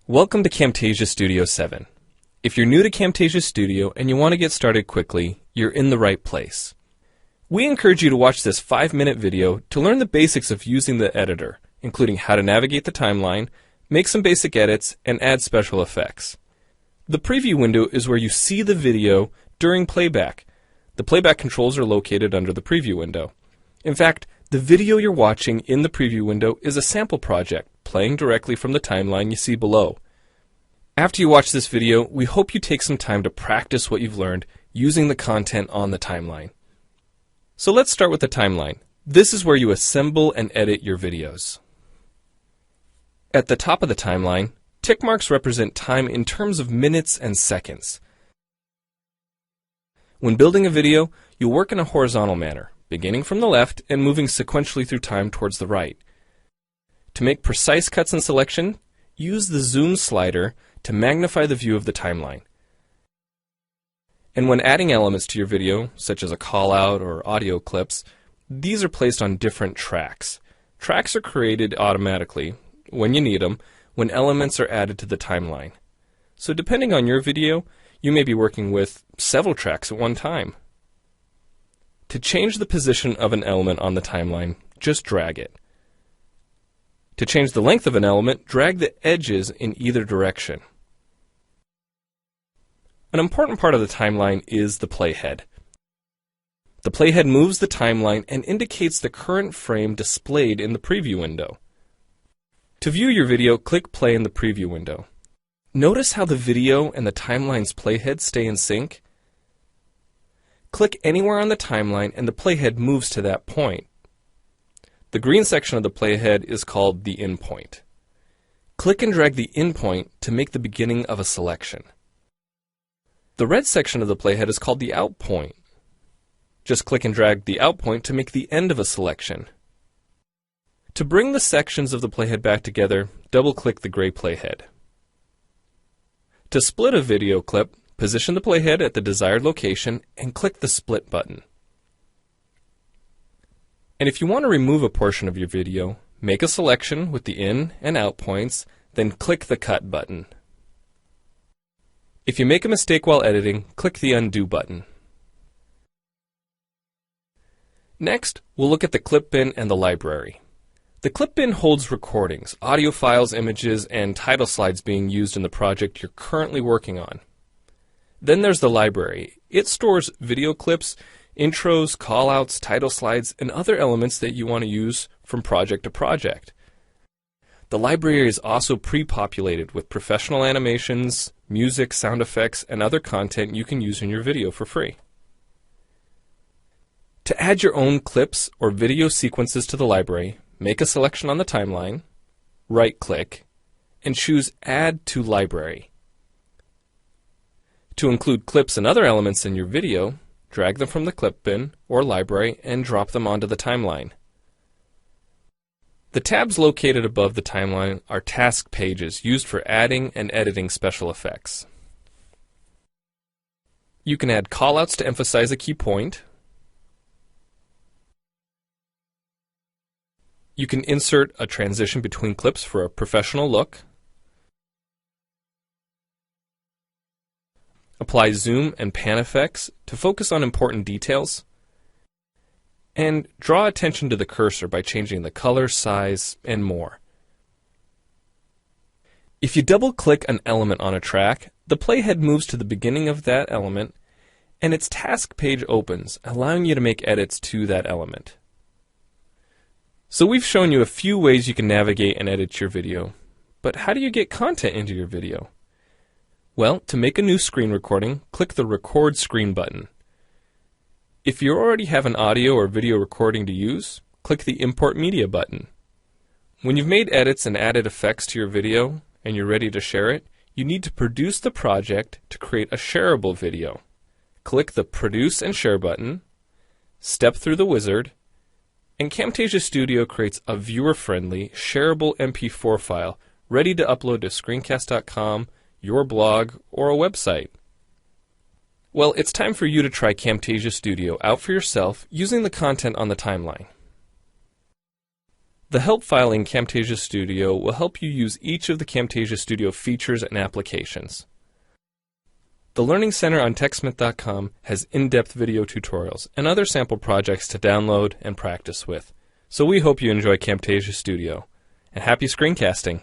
Welcome to Camtasia Studio 7. If you're new to Camtasia Studio and you want to get started quickly, you're in the right place. We encourage you to watch this 5-minute video to learn the basics of using the editor, including how to navigate the timeline, make some basic edits, and add special effects. The preview window is where you see the video during playback. The playback controls are located under the preview window. In fact, the video you're watching in the preview window is a sample project playing directly from the timeline you see below. After you watch this video, we hope you take some time to practice what you've learned using the content on the timeline. So let's start with the timeline. This is where you assemble and edit your videos. At the top of the timeline, tick marks represent time in terms of minutes and seconds. When building a video, you'll work in a horizontal manner, beginning from the left and moving sequentially through time towards the right. To make precise cuts and selection, use the zoom slider to magnify the view of the timeline. And when adding elements to your video, such as a call-out or audio clips, these are placed on different tracks. Tracks are created automatically, when you need them, when elements are added to the timeline. So depending on your video, you may be working with several tracks at one time. To change the position of an element on the timeline, just drag it. To change the length of an element, drag the edges in either direction. An important part of the timeline is the playhead. The playhead moves the timeline and indicates the current frame displayed in the preview window. To view your video, click play in the preview window. Notice how the video and the timeline's playhead stay in sync? Click anywhere on the timeline and the playhead moves to that point. The green section of the playhead is called the in point. Click and drag the in point to make the beginning of a selection. The red section of the playhead is called the out point. Just click and drag the out point to make the end of a selection. To bring the sections of the playhead back together, double-click the gray playhead. To split a video clip, position the playhead at the desired location and click the split button. And if you want to remove a portion of your video, make a selection with the in and out points, then click the cut button. If you make a mistake while editing, click the undo button. Next, we'll look at the clip bin and the library. The clip bin holds recordings, audio files, images, and title slides being used in the project you're currently working on. Then there's the library. It stores video clips, intros, callouts, title slides, and other elements that you want to use from project to project. The library is also pre-populated with professional animations, music, sound effects, and other content you can use in your video for free. To add your own clips or video sequences to the library, make a selection on the timeline, right-click, and choose Add to Library. To include clips and other elements in your video, drag them from the clip bin or library and drop them onto the timeline. The tabs located above the timeline are task pages used for adding and editing special effects. You can add callouts to emphasize a key point. You can insert a transition between clips for a professional look. Apply zoom and pan effects to focus on important details. And draw attention to the cursor by changing the color, size, and more. If you double-click an element on a track, the playhead moves to the beginning of that element, and its task page opens, allowing you to make edits to that element. So we've shown you a few ways you can navigate and edit your video, but how do you get content into your video? Well, to make a new screen recording, click the Record Screen button. If you already have an audio or video recording to use, click the Import Media button. When you've made edits and added effects to your video and you're ready to share it, you need to produce the project to create a shareable video. Click the Produce and Share button, step through the wizard, and Camtasia Studio creates a viewer-friendly, shareable MP4 file ready to upload to screencast.com, your blog, or a website. Well, it's time for you to try Camtasia Studio out for yourself using the content on the timeline. The help file in Camtasia Studio will help you use each of the Camtasia Studio features and applications. The Learning Center on TechSmith.com has in-depth video tutorials and other sample projects to download and practice with. So we hope you enjoy Camtasia Studio. And happy screencasting!